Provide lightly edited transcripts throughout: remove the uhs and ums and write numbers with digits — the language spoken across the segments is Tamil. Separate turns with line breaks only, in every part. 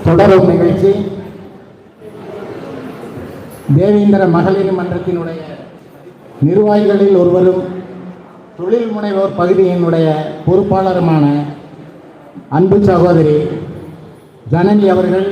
தொடரும் நிகழ்ச்சி தேவேந்திர மகளிர் மன்றத்தினுடைய நிர்வாகிகளில் ஒருவரும் தொழில் முனைவோர் பகுதியினுடைய பொறுப்பாளருமான அன்பு சகோதரி ஜனனி அவர்கள்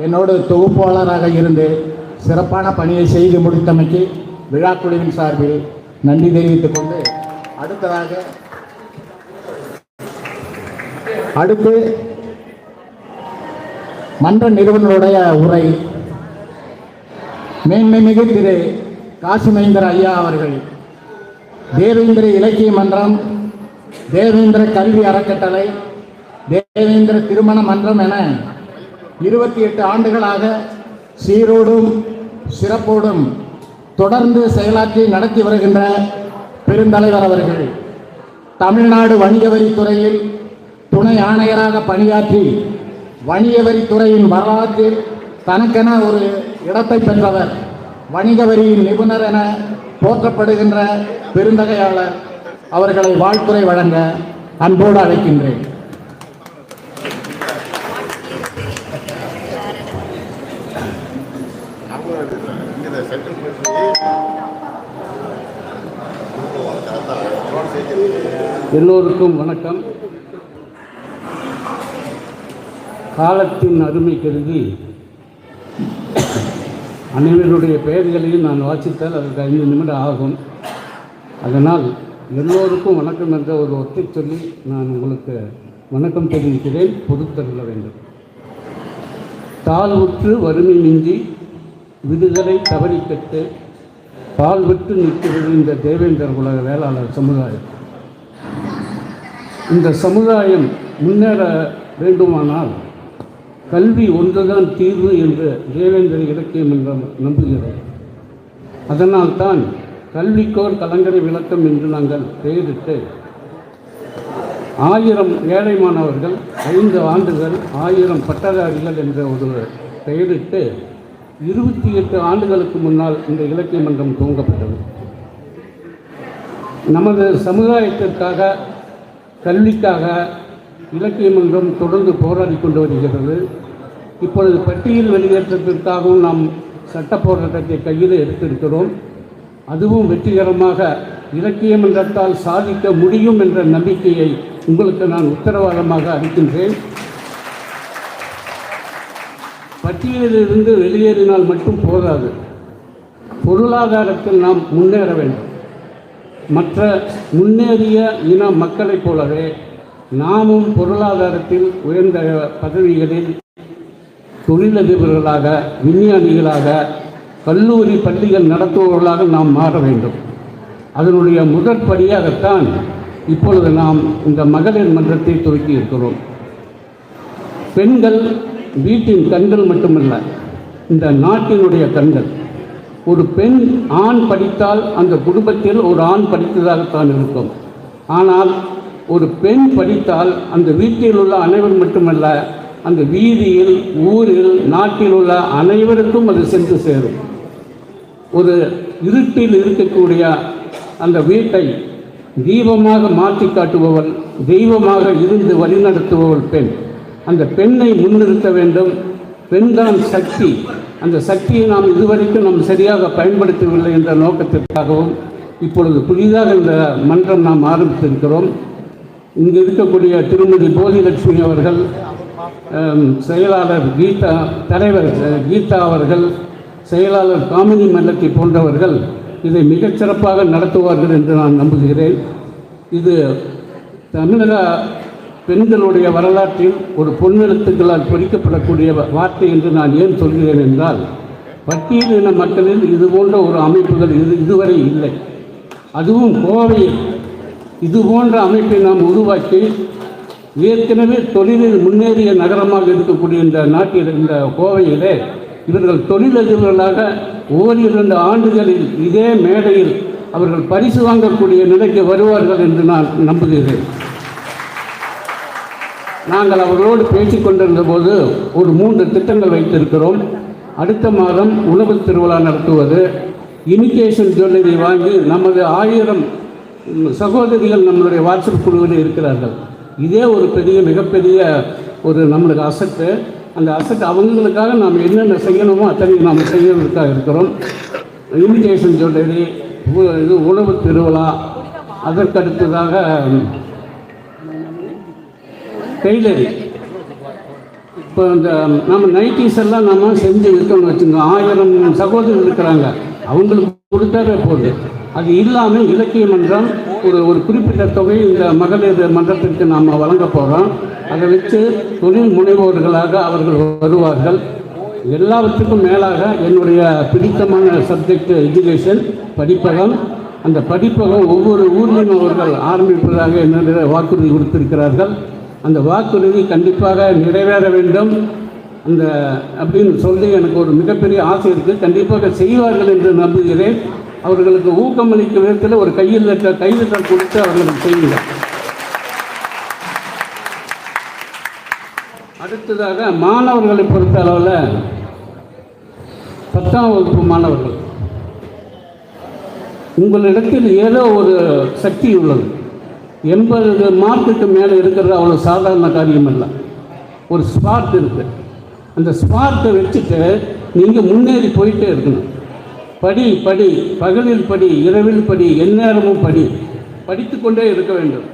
என்னோடு தொகுப்பாளராக இருந்து சிறப்பான பணியை செய்து முடித்தமைக்கு விழாக்குழுவின் சார்பில் நன்றி தெரிவித்துக் கொண்டு அடுத்து மன்ற நிறுவனருடைய உரை மேன்மைமிகு திரு காசிமேந்திர ஐயா அவர்கள் தேவேந்திர இலக்கிய மன்றம், தேவேந்திர கல்வி அறக்கட்டளை, தேவேந்திர திருமண மன்றம் என 28 ஆண்டுகளாக சீரோடும் சிறப்போடும் தொடர்ந்து செயலாற்றி நடத்தி வருகின்ற பெருந்தலைவர் அவர்கள் தமிழ்நாடு வணிக வரித்துறையில் துணை ஆணையராக பணியாற்றி வணிக வரித்துறையின் வரலாற்றில் தனக்கென ஒரு இடத்தை பெற்றவர். வணிக வரியின் நிபுணர் என போற்றப்படுகின்ற பெருந்தகையாளர் அவர்களை வாழ்த்துரை வழங்க அன்போடு அழைக்கின்றேன்.
எல்லோருக்கும் வணக்கம். காலத்தின் அருமை கருதி அனைவருடைய பெயர்களையும் நான் வாசித்தால் அதற்கு 5 நிமிடம் ஆகும். அதனால் எல்லோருக்கும் வணக்கம் என்ற ஒரு ஒற்றை சொல்லி நான் உங்களுக்கு வணக்கம் தெரிவிக்கிறேன். பொறுத்தருள வேண்டும். தாழ்வுற்று வறுமை மிஞ்சி விடுதலை தவறிக்கட்டு பால் விட்டு நிற்கிறது இந்த தேவேந்திர உலக வேளாளர் சமுதாயம். இந்த சமுதாயம் முன்னேற வேண்டுமானால் கல்வி ஒன்றுதான் தீர்வு என்று தேவேந்திர இலக்கிய மன்றம் நம்புகிறது. அதனால்தான் கல்விக்கோர் கலங்கரை விளக்கம் என்று நாங்கள் பெயரிட்டு 1000 ஏழை மாணவர்கள் 5 ஆண்டுகள் 1000 பட்டதாரிகள் என்ற ஒரு பெயரிட்டு 28 ஆண்டுகளுக்கு முன்னால் இந்த இலக்கிய மன்றம் துவங்கப்பட்டது. நமது சமுதாயத்திற்காக கல்விக்காக இலக்கிய மன்றம் தொடர்ந்து போராடி கொண்டு வருகிறது. இப்பொழுது பட்டியல் வெளியேற்றத்திற்காகவும் நாம் சட்ட போராட்டத்தை கையில் எடுத்திருக்கிறோம். அதுவும் வெற்றிகரமாக இலக்கிய மன்றத்தால் சாதிக்க முடியும் என்ற நம்பிக்கையை உங்களுக்கு நான் உத்தரவாதமாக அளிக்கின்றேன். பட்டியலிலிருந்து வெளியேறினால் மட்டும் போதாது, பொருளாதாரத்தில் நாம் முன்னேற வேண்டும். மற்ற முன்னேறிய இன மக்களைப் போலவே நாமும் பொருளாதாரத்தில் உயர்ந்த பதவிகளில் தொழிலதிபர்களாக, விஞ்ஞானிகளாக, கல்லூரி பள்ளிகள் நடத்துபவர்களாக நாம் மாற வேண்டும். அதனுடைய முதற்படியாகத்தான் இப்பொழுது நாம் இந்த மகளிர் மன்றத்தை துவக்கி இருக்கிறோம். பெண்கள் வீட்டின் கண்கள் மட்டுமல்ல, இந்த நாட்டினுடைய கண்கள். ஒரு பெண் ஆண் படித்தால் அந்த குடும்பத்தில் ஒரு ஆண் படித்ததாகத்தான் இருக்கும். ஆனால் ஒரு பெண் படித்தால் அந்த வீட்டில் உள்ள அனைவர் மட்டுமல்ல, அந்த வீதியில், ஊரில், நாட்டில் உள்ள அனைவருக்கும் அது சென்று சேரும். ஒரு இருட்டில் இருக்கக்கூடிய அந்த வீட்டை தீபமாக மாற்றி காட்டுபவள், தெய்வமாக இருந்து வழிநடத்துபவள் பெண். அந்த பெண்ணை முன்னிறுத்த வேண்டும். பெண்தான் சக்தி. அந்த சக்தியை நாம் இதுவரைக்கும் நாம் சரியாக பயன்படுத்தவில்லை என்ற நோக்கத்திற்காகவும் இப்பொழுது புதிதாக இந்த மன்றம் நாம் ஆரம்பித்திருக்கிறோம். இங்கு இருக்கக்கூடிய திருமதி போதிலட்சுமி அவர்கள், செயலாளர் கீதா, தலைவர் கீதா அவர்கள், செயலாளர் காமினி மல்லத்தி போன்றவர்கள் இதை மிகச்சிறப்பாக நடத்துவார்கள் என்று நான் நம்புகிறேன். இது தமிழக பெண்களுடைய வரலாற்றில் ஒரு பொன்னெழுத்துக்களால் பொறிக்கப்படக்கூடிய வார்த்தை என்று நான் ஏன் சொல்கிறேன் என்றால், பட்டியலின மக்களில் இதுபோன்ற ஒரு அமைப்புகள் இதுவரை இல்லை. அதுவும் கோவையில் இதுபோன்ற அமைப்பை நாம் உருவாக்கி ஏற்கனவே தொழிலில் முன்னேறிய நகரமாக இருக்கக்கூடிய இந்த நாட்டில், இந்த கோவையிலே இவர்கள் தொழிலதிபர்களாக 1-2 ஆண்டுகளில் இதே மேடையில் அவர்கள் பரிசு வாங்கக்கூடிய நிலைக்கு வருவார்கள் என்று நான் நம்புகிறேன். நாங்கள் அவர்களோடு பேசிக் கொண்டிருந்த போது ஒரு 3 திட்டங்கள் வைத்திருக்கிறோம். அடுத்த மாதம் உணவு திருவிழா நடத்துவது, இமிடேஷன் ஜுவல்லரி வாங்கி நமது 1000 சகோதரிகள் நம்மளுடைய வாட்ஸ்அப் குழுவில் இருக்கிறார்கள். இதே ஒரு பெரிய மிகப்பெரிய ஒரு நம்மளுக்கு அசட்டு. அந்த அசட் அவங்களுக்காக நாம் என்னென்ன செய்யணுமோ அத்தனை நாம் செய்யறதுக்காக இருக்கிறோம். இமிடேஷன் ஜுவல்லரி, இது உணவு திருவிழா, அதற்கடுத்ததாக டெய்லரி. இப்போ இந்த நம்ம நைட்டிஸ் எல்லாம் நம்ம செஞ்சு இருக்கோம்னு வச்சுங்க, 1000 சகோதரர்கள் இருக்கிறாங்க, அவங்களுக்கு கொடுத்தாவே போகுது. அது இல்லாமல் இலக்கிய மன்றம் ஒரு குறிப்பிட்ட தொகை இந்த மகளிர் மன்றத்திற்கு நாம் வழங்க போகிறோம். அதை வச்சு தொழில் முனைவோர்களாக அவர்கள் வருவார்கள். எல்லாவற்றுக்கும் மேலாக என்னுடைய பிடித்தமான சப்ஜெக்ட் எஜுகேஷன், படிப்பகம். அந்த படிப்பகம் ஒவ்வொரு ஊர்லேயும் அவர்கள் ஆரம்பிப்பதாக என்னுடைய வாக்குறுதி கொடுத்திருக்கிறார்கள். அந்த வாக்குறுதி கண்டிப்பாக நிறைவேற வேண்டும் அப்படின்னு சொல்லி எனக்கு ஒரு மிகப்பெரிய ஆசை இருக்குது. கண்டிப்பாக செய்வார்கள் என்று நம்புகிறேன். அவர்களுக்கு ஊக்கமளிக்கும் விதத்தில் ஒரு கையெழுத்தல் கொடுத்து அவர்களுக்கு செய்யுங்க. அடுத்ததாக மாணவர்களை பொறுத்த அளவில் 10ஆம் வகுப்பு மாணவர்கள், உங்களிடத்தில் ஏதோ ஒரு சக்தி உள்ளது. 80 மார்க்குக்கு மேலே இருக்கிறது அவ்வளோ சாதாரண காரியம் இல்லை. ஒரு ஸ்பார்க் இருக்குது. அந்த ஸ்பார்க்கை வச்சுட்டு நீங்கள் முன்னேறி போயிட்டே இருக்கணும். படி, பகலில் படி, இரவில் படி, எந்நேரமும் படித்து கொண்டே இருக்க வேண்டும்.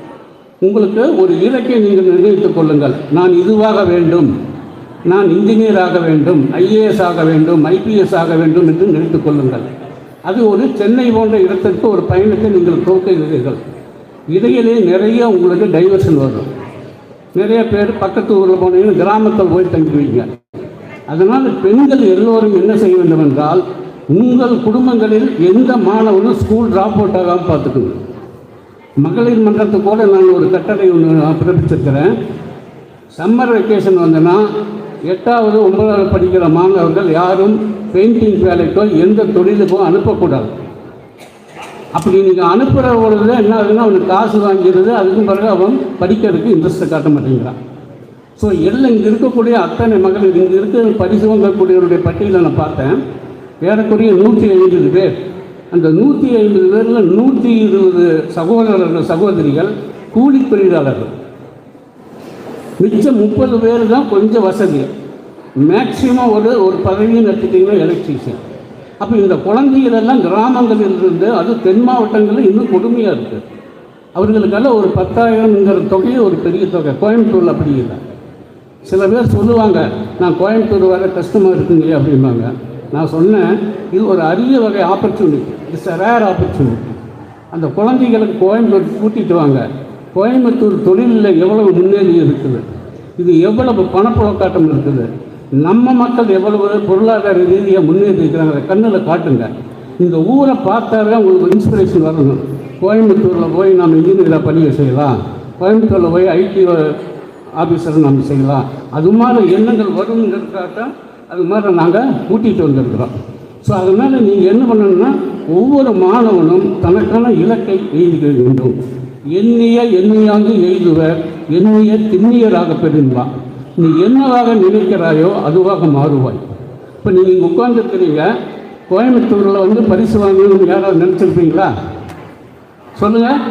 உங்களுக்கு ஒரு இலக்கை நீங்கள் நிர்ணயித்துக் கொள்ளுங்கள். நான் இதுவாக வேண்டும், நான் இன்ஜினியர் ஆக வேண்டும், IAS ஆக வேண்டும், IPS ஆக வேண்டும் என்று நினைத்துக் கொள்ளுங்கள். அது ஒரு சென்னை போன்ற இடத்திற்கு ஒரு பயணத்தை நீங்கள் துவக்குகிறீர்கள். இடையிலே நிறைய உங்களுக்கு டைவர்ஷன் வரும். நிறைய பேர் பக்கத்து ஊரில் போனீங்கன்னா கிராமத்தில் போய் தங்குவீங்க. அதனால் பெண்கள் எல்லோரும் என்ன செய்ய வேண்டும் என்றால், உங்கள் குடும்பங்களில் எந்த மாணவனும் ஸ்கூல் ட்ராப் அவுட் ஆகாமல் பார்த்துக்கணும். மகளிர் மன்றத்துக்கு கூட நான் ஒரு கட்டளை ஒன்று பிறப்பிச்சிருக்கிறேன். சம்மர் வெக்கேஷன் வந்தேன்னா 8வது 9வது படிக்கிற மாணவர்கள் யாரும் பெயிண்டிங் வேலைக்கோ எந்த தொழிலுக்கோ அனுப்பக்கூடாது. அப்படி நீங்கள் அனுப்புகிற பொழுது என்ன ஆகுதுன்னா, அவனுக்கு காசு வாங்கிடுது. அதுக்கும் பிறகு அவன் படிக்கிறதுக்கு இன்ட்ரெஸ்ட்டை காட்ட மாட்டேங்கிறான். ஸோ எல்லாம் இங்கே இருக்கக்கூடிய அத்தனை மகளிர், இங்கே இருக்க பரிசு வாங்கக்கூடியவருடைய பட்டியலை நான் பார்த்தேன். ஏறக்குறைய 150 பேர். அந்த 150 பேரில் 120 சகோதரர்கள் சகோதரிகள் கூலி தொழிலாளர்கள். மிச்சம் 30 பேர் தான் கொஞ்சம் வசதி. மேக்சிமம் ஒரு பதவியும் எடுத்துட்டிங்கன்னா எலக்ட்ரீஷியன். அப்போ இந்த குழந்தைகளெல்லாம் கிராமங்களில் இருந்து, அது தென் மாவட்டங்களில் இன்னும் கொடுமையாக இருக்குது. அவர்களுக்கெல்லாம் ஒரு 10,000ங்கிற தொகையை ஒரு பெரிய தொகை. கோயம்புத்தூரில் அப்படி இல்லை. சில பேர் சொல்லுவாங்க, நான் கோயம்புத்தூர் வர கஷ்டமாக இருக்குங்க அப்படிம்பாங்க. நான் சொன்னேன், இது ஒரு அரிய வகை opportunity, it's a rare opportunity. அந்த குழந்தைகளுக்கு கோயம்புத்தூர் கூட்டிகிட்டு வாங்க. கோயம்புத்தூர் தொழிலில் எவ்வளவு முன்னேறி இருக்குது, இது எவ்வளவு பணப்புழக்காட்டம் இருக்குது, நம்ம மக்கள் எவ்வளவு பொருளாதார ரீதியாக முன்னேறி இருக்கிறாங்க, கண்ணில் காட்டுங்க. இந்த ஊரை பார்த்தாதான் உங்களுக்கு இன்ஸ்பிரேஷன் வரணும். கோயம்புத்தூரில் போய் நாம் இன்ஜினியராக பதிவு செய்யலாம், கோயம்புத்தூரில் போய் IT ஆஃபீஸரை நம்ம செய்யலாம். அது மாதிரி எண்ணங்கள் வருங்கிறதுக்காகத்தான் அது மாதிரி நாங்கள் கூட்டிகிட்டு வந்திருக்கிறோம். ஸோ அதனால் நீங்கள் என்ன பண்ணணும்னா, ஒவ்வொரு மாணவனும் தனக்கான இலக்கை எழுதிக்க வேண்டும். எண்ணியாங்கு எய்துவர், எண்ணிய திண்ணியராக பெறுவான். நீ என்னவாக நினைக்கிறாயோ அதுவாக மாறுவாய். இப்போ நீங்கள் இங்கே உட்கார்ந்துருக்கிறீங்க, கோயம்புத்தூரில் பரிசு வாங்கணும்னு யாராவது நினச்சிருப்பீங்களா? சொல்லுங்கள்.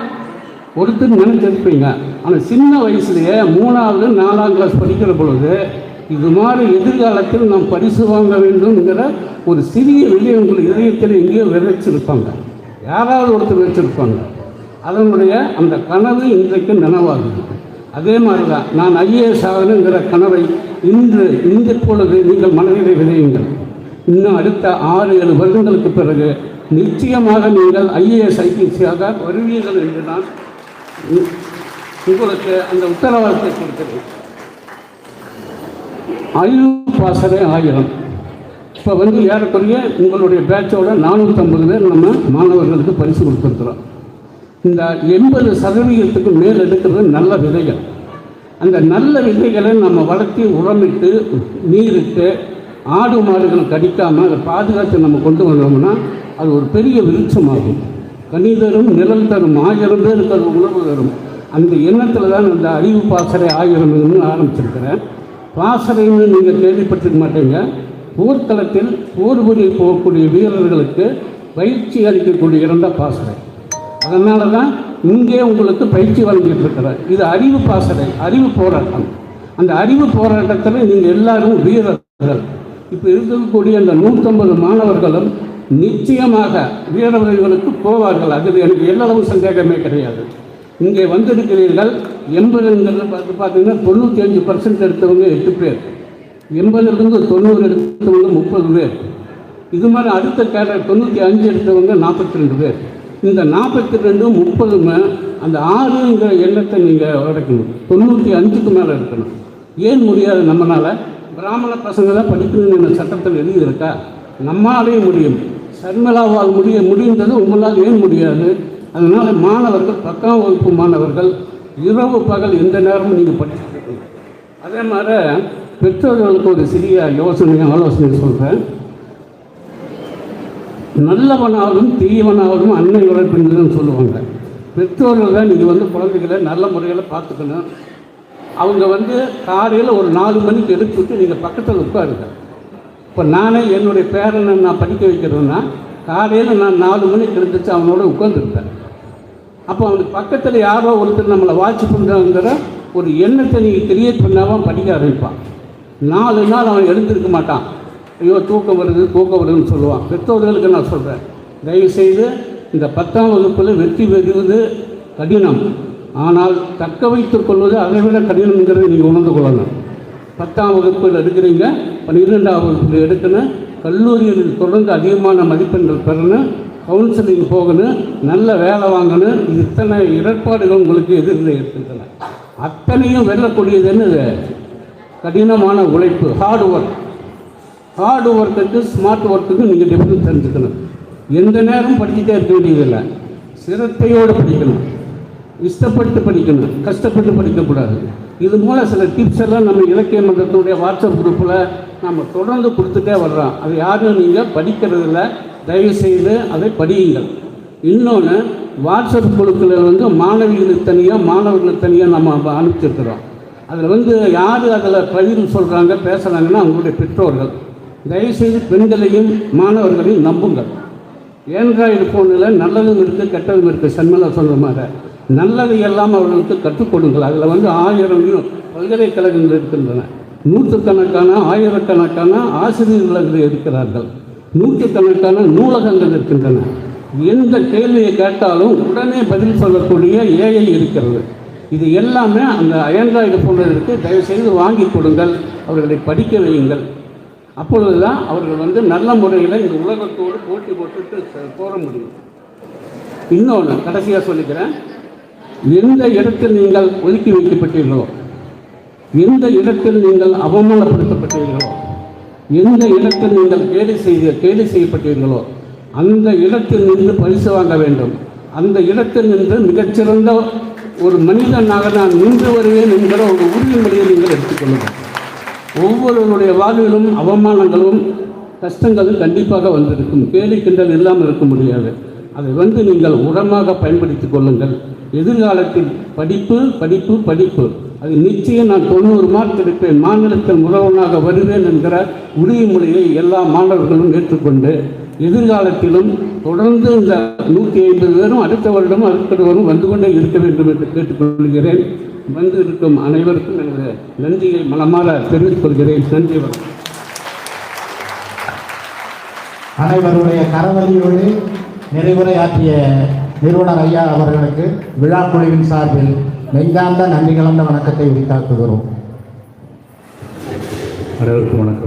ஒருத்தர் நினச்சிருப்பீங்க. ஆனால் சின்ன வயசுலேயே 3வது 4ஆம் கிளாஸ் படிக்கிற பொழுது இது மாதிரி எதிர்காலத்தில் நாம் பரிசு வாங்க வேண்டும்ங்கிற ஒரு சிறிய வெளியே உங்கள் இதயத்தில் எங்கேயோ விதைச்சிருப்பாங்க. யாராவது ஒருத்தர் வச்சுருப்பாங்க. அதனுடைய அந்த கனவு இன்றைக்கு நனவாகுது. அதே மாதிரி தான் நான் IAS ஆகணுங்கிற கனவை இந்த பொழுது நீங்கள் மனதிலே விதையுங்கள். இன்னும் அடுத்த 6-7 வருடங்களுக்கு பிறகு நிச்சயமாக நீங்கள் IAS IPS ஆக வருவீர்கள் என்று நான் உங்களுக்கு அந்த உத்தரவாதத்தை கொடுக்கிறேன். அறிவு பாசறை 1000. இப்போ ஏறக்குறைய உங்களுடைய பேட்சோட 450 பேர் நம்ம மாணவர்களுக்கு பரிசு கொடுத்துருக்குறோம். இந்த 80% மேல் எடுக்கிறது நல்ல விதைகள். அந்த நல்ல விதைகளை நம்ம வளர்த்தி உரமிட்டு நீரிட்டு ஆடு மாடுகள் கடிக்காமல் அதை பாதுகாத்து நம்ம கொண்டு வந்தோம்னா அது ஒரு பெரிய விருட்சமாகும். கனி தரும், நிழல் தரும், 1000 பேருக்கு அது உணவு தரும். அந்த எண்ணத்தில் தான் அந்த அறிவு பாசறை 1000 ஆரம்பிச்சிருக்கிறேன். பாசறைன்னு நீங்கள் கேள்விப்பட்டிருக்க மாட்டீங்க. போர்க்களத்தில் போர் புரிய போகக்கூடிய வீரர்களுக்கு பயிற்சி அளிக்கக்கூடிய இடம் தான் பாசறை. அதனால தான் இங்கே உங்களுக்கு பயிற்சி வழங்கிட்டு இருக்கிறார். இது அறிவு பாசறை, அறிவு போராட்டம். அந்த அறிவு போராட்டத்தில் நீங்கள் எல்லாரும் வீரர்கள். இப்போ இருக்கக்கூடிய அந்த 150 மாணவர்களும் நிச்சயமாக வீரர்களுக்கு போவார்கள். அதில் எனக்கு எல்லளவும் சந்தேகமே கிடையாது. இங்கே வந்திருக்கிறீர்கள் 80ங்கிறது பார்த்தீங்கன்னா 95% எடுத்தவங்க 8 பேர், 80லேருந்து 90 எடுத்தவங்க 30 பேர். இது மாதிரி அடுத்த கேடர் 95 எடுத்தவங்க 42 பேர். இந்த 42 30 அந்த 6ங்கிற எண்ணத்தை நீங்கள் உடைக்கணும். 95க்கு மேலே இருக்கணும். ஏன் முடியாது? நம்மளால் பிராமண பசங்க தான் படிக்கணும்னு சட்டத்தில் எழுதியிருக்கா? நம்மளாலேயும் முடியும். சர்மிளாவால் முடிந்தது, உங்களால் ஏன் முடியாது? அதனால் மாணவர்கள் 10ஆம் வகுப்பு மாணவர்கள் இரவு பகல் எந்த நேரமும் நீங்கள் படிச்சுட்டு. அதே மாதிரி பெற்றோர்களுக்கு ஒரு சிறிய ஆலோசனை சொல்கிறேன். நல்லவனாலும் தீயவனாலும் அன்னை வளர்ப்பின்னு சொல்லுவாங்க. பெற்றோர்கள் தான் நீங்கள் குழந்தைகளை நல்ல முறையில் பார்த்துக்கணும். அவங்க காலையில் ஒரு 4 மணிக்கு எடுத்துவிட்டு நீங்கள் பக்கத்தில் உட்காருங்க. இப்போ நானே என்னுடைய பேரனை நான் படிக்க வைக்கிறேன்னா காலையில் நான் 4 மணிக்கு எழுந்துச்சு அவனோட உட்காந்துருப்பேன். அப்போ அவனுக்கு பக்கத்தில் யாரோ ஒருத்தர் நம்மளை வாட்ச் பண்ணுறாங்கிற ஒரு எண்ணத்தை நீங்கள் கிரியேட் பண்ணாமல் படிக்க ஆரம்பிப்பான். 4 நாள் அவன் எழுந்திருக்க மாட்டான். ஐயோ தூக்கம் வருதுன்னு சொல்லுவான். பெற்றோர்களுக்கு நான் சொல்கிறேன், தயவுசெய்து இந்த 10ஆம் வகுப்பில் வெற்றி பெறுவது கடினம், ஆனால் தக்க வைத்துக் கொள்வது அதை விட கடினம்ங்கிறத நீங்கள் உணர்ந்து கொள்ளணும். 10ஆம் வகுப்பில் எடுக்கிறீங்க, 12ஆம் வகுப்பில் எடுக்கணும், கல்லூரிகளில் தொடர்ந்து அதிகமான மதிப்பெண்கள் பெறணும், கவுன்சிலிங் போகணும், நல்ல வேலை வாங்கணும். இது இத்தனை இடர்பாடுகள் உங்களுக்கு எதிரில் இருக்கின்றன. அத்தனையும் வெல்லக்கூடியது என்னது? கடினமான உழைப்பு, ஹார்டு ஒர்க்குக்கு ஸ்மார்ட் ஒர்க்குக்கு நீங்கள் டிஃப்ரென்ஸ் தெரிஞ்சுக்கணும். எந்த நேரம் படிச்சுட்டே இருக்க வேண்டியதில்லை. சிரத்தையோடு படிக்கணும், இஷ்டப்பட்டு படிக்கணும், கஷ்டப்பட்டு படிக்கக்கூடாது. இது மூலம் சில டிப்ஸ் எல்லாம் நம்ம இலக்கிய மன்றத்தினுடைய வாட்ஸ்அப் குரூப்பில் நம்ம தொடர்ந்து கொடுத்துட்டே வர்றோம். அது யாரும் நீங்கள் படிக்கிறதில்ல. தயவுசெய்து அதை படியுங்கள். இன்னொன்று, வாட்ஸ்அப் குழுக்களில் மாணவிகளுக்கு தனியாக மாணவர்களுக்கு தனியாக நம்ம அனுப்பிச்சிருக்கிறோம். அதில் யார் அதில் பதில் சொல்கிறாங்க பேசுகிறாங்கன்னா அவங்களுடைய பெற்றோர்கள். தயவுசெய்து பெண்களையும் மாணவர்களையும் நம்புங்கள். ஆண்ட்ராய்டு ஃபோனில் நல்லதும் இருக்குது கெட்டதும் இருக்குது. சன்மலா சொல்கிற மாதிரி நல்லது எல்லாம் அவர்களுக்கு கற்றுக் கொடுங்கள். அதில் 1000 பல்கலைக்கழகங்கள் இருக்கின்றன. நூற்றுக்கணக்கான ஆயிரக்கணக்கான ஆசிரியர்கள் இருக்கிறார்கள். நூற்றுக்கணக்கான நூலகங்கள் இருக்கின்றன. எந்த கேள்வியை கேட்டாலும் உடனே பதில் சொல்லக்கூடிய ஏஐ இருக்கிறது. இது எல்லாமே அந்த ஆண்ட்ராய்டு ஃபோனில் இருக்குது. தயவுசெய்து வாங்கி கொடுங்கள், அவர்களை படிக்க வையுங்கள். அப்பொழுது தான் அவர்கள் நல்ல முறையில் இந்த உலகத்தோடு போட்டி போட்டுட்டு போக முடியும். இன்னொன்று கடைசியாக சொல்லிக்கிறேன், எந்த இடத்தில் நீங்கள் ஒதுக்கி வைக்கப்பட்டீர்களோ, எந்த இடத்தில் நீங்கள் அவமானப்படுத்தப்பட்டீர்களோ, எந்த இடத்தில் நீங்கள் கேலி செய்யப்பட்டீர்களோ அந்த இடத்தில் நின்று பரிசு வாங்க வேண்டும். அந்த இடத்தில் நின்று மிகச்சிறந்த ஒரு மனிதனாக நான் நின்று வருவேன் என்கிற ஒரு உறுதிமொழியை நீங்கள் எடுத்துக்கொள்ளுங்கள். ஒவ்வொருவருடைய வாழ்விலும் அவமானங்களும் கஷ்டங்களும் கண்டிப்பாக வந்திருக்கும். கேலி கிண்டல் இல்லாமல் இருக்க முடியாது. அதை நீங்கள் உரமாக பயன்படுத்தி கொள்ளுங்கள். எதிர்காலத்தில் படிப்பு அது நிச்சயம் நான் 90 மார்க் எடுப்பேன், மாநிலத்தில் முதல்வனாக வருவேன் என்கிற உறுதிமொழியை எல்லா மாணவர்களும் ஏற்றுக்கொண்டு எதிர்காலத்திலும் தொடர்ந்து இந்த 150 பேரும் அடுத்த வருடம் வந்து கொண்டே இருக்க வேண்டும் என்று கேட்டுக்கொள்கிறேன். இருக்கும் அனைவருக்கும் எனது நன்றியை மனமாற தெரிவித்துக் கொள்கிறேன். நன்றி.
அனைவருடைய கரவழியோடு நிறைவுரையாற்றிய நிறுவனர் ஐயா அவர்களுக்கு விழா குழுவின் சார்பில் நெஞ்சார்ந்த நன்றி கலந்த வணக்கத்தை உரித்தாக்குகிறோம்.
அனைவருக்கும் வணக்கம்.